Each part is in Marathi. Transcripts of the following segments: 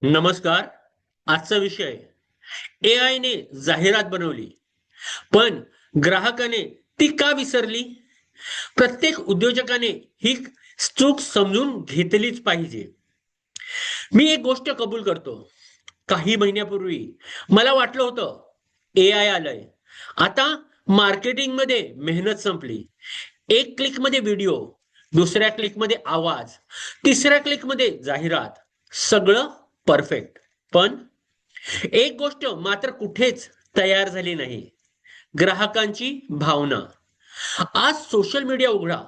नमस्कार. आजचा विषय एआय ने जाहिरात बनवली, पण ग्राहकाने ती का विसरली? प्रत्येक उद्योजकाने ही चूक समजून घेतलीच पाहिजे. मी एक गोष्ट कबूल करतो. काही महिन्यापूर्वी मला वाटलं होतं एआय आलंय. आता मार्केटिंगमध्ये मेहनत संपली. एक क्लिकमध्ये व्हिडिओ, दुसऱ्या क्लिकमध्ये आवाज, तिसऱ्या क्लिकमध्ये जाहिरात. सगळं परफेक्ट. पण एक गोष्ट मात्र कुठेच तयार झाली नाही. ग्राहकांची भावना. आज सोशल मीडिया उघडा.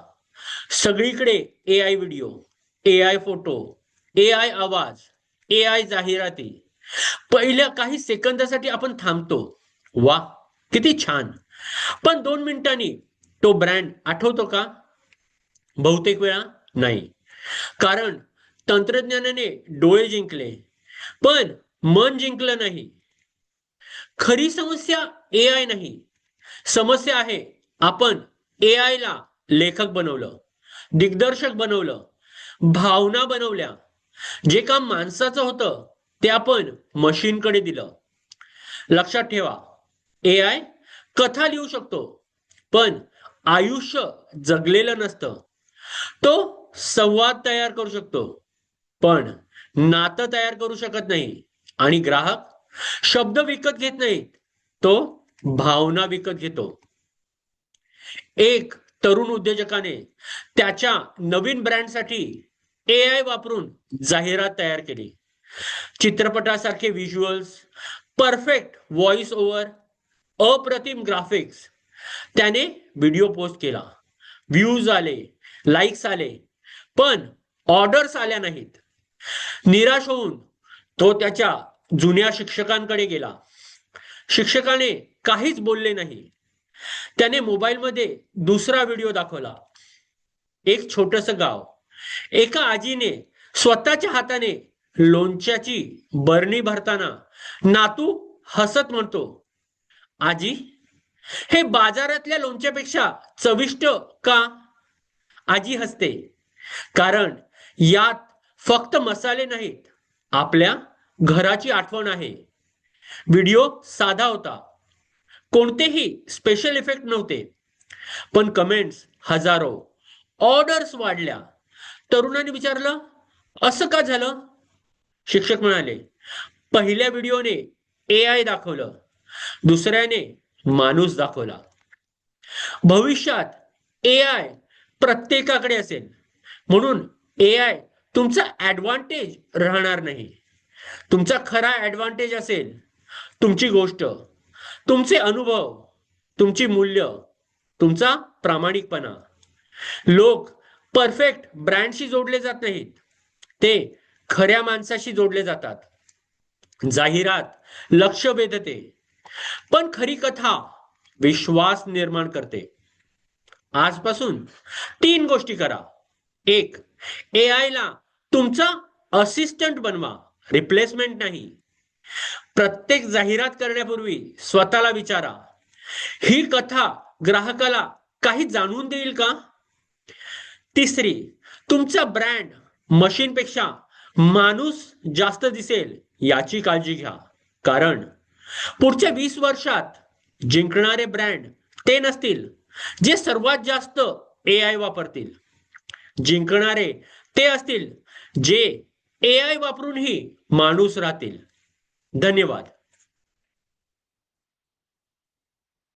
सगळीकडे AI video, AI photo, AI आवाज, एआय जाहिराती. पहिल्या काही सेकंदासाठी आपण थांबतो. वा, किती छान. पण 2 मिनिटांनी तो ब्रँड आठवतो का? बहुतेक वेळा नाही. कारण तंत्रज्ञानाने डोळे जिंकले, पण मन जिंकलं नाही. खरी समस्या एआय नाही. समस्या आहे आपण एआय ला लेखक बनवलं, दिग्दर्शक बनवलं, भावना बनवल्या. जे काम माणसाचं होतं ते आपण मशीनकडे दिलं. लक्षात ठेवा, एआय कथा लिहू शकतो, पण आयुष्य जगलेलं नसतं. तो संवाद तयार करू शकतो, पण नातं तयार करू शकत नाही. आणि ग्राहक शब्द विकत घेत नाहीत, तो भावना विकत घेतो. एक तरुण उद्योजकाने त्याच्या नवीन ब्रँडसाठी एआय वापरून जाहिरात तयार केली. चित्रपटासारखे व्हिज्युअल्स, परफेक्ट व्हॉइस ओव्हर, अप्रतिम ग्राफिक्स. त्याने व्हिडिओ पोस्ट केला. व्ह्यूज आले, लाईक्स आले, पण ऑर्डर्स आल्या नाहीत. निराश होऊन तो त्याच्या जुन्या शिक्षकांकडे गेला. शिक्षकाने काहीच बोलले नाही. त्याने मोबाईलमध्ये दुसरा व्हिडिओ दाखवला. एक छोटस गाव. एका आजीने स्वतःच्या हाताने लोणच्याची बरणी भरताना नातू हसत म्हणतो, आजी, हे बाजारातल्या लोणच्यापेक्षा चविष्ट का? आजी हसते, कारण यात फक्त मसाले नाहीत, आपल्या घराची आठवण आहे. व्हिडिओ साधा होता, कोणतेही स्पेशल इफेक्ट नव्हते, पण कमेंट्स हजारो, ऑर्डर्स वाढल्या. तरुणाने विचारलं, असं का झालं? शिक्षक म्हणाले, पहिल्या व्हिडिओने एआय दाखवलं, दुसऱ्याने माणूस दाखवला. भविष्यात एआय प्रत्येकाकडे असेल, म्हणून एआय तुमचा ऍडव्हान्टेज राहणार नाही. तुमचा खरा ऍडव्हान्टेज असेल तुमची गोष्ट, तुमचे अनुभव, तुमची मूल्य, तुमचा प्रामाणिकपणा. लोक परफेक्ट ब्रँडशी जोडले जात नाहीत, ते खऱ्या माणसाशी जोडले जातात. जाहिरात लक्ष वेधते, पण खरी कथा विश्वास निर्माण करते. आजपासून 3 गोष्टी करा. एक, एआय ला तुमचा असिस्टंट बनवा, रिप्लेसमेंट नाही. प्रत्येक जाहिरात करण्यापूर्वी स्वतःला विचारा, ही कथा ग्राहकाला काही जाणून देईल का? तिसरी, तुमचा ब्रँड मशीनपेक्षा माणूस जास्त दिसेल याची काळजी घ्या. कारण पुढच्या 20 वर्षात जिंकणारे ब्रँड ते नसतील जे सर्वात जास्त एआय वापरतील. जिंकणारे ते असतील जे एआय वापरूनही माणूस राहतील. धन्यवाद.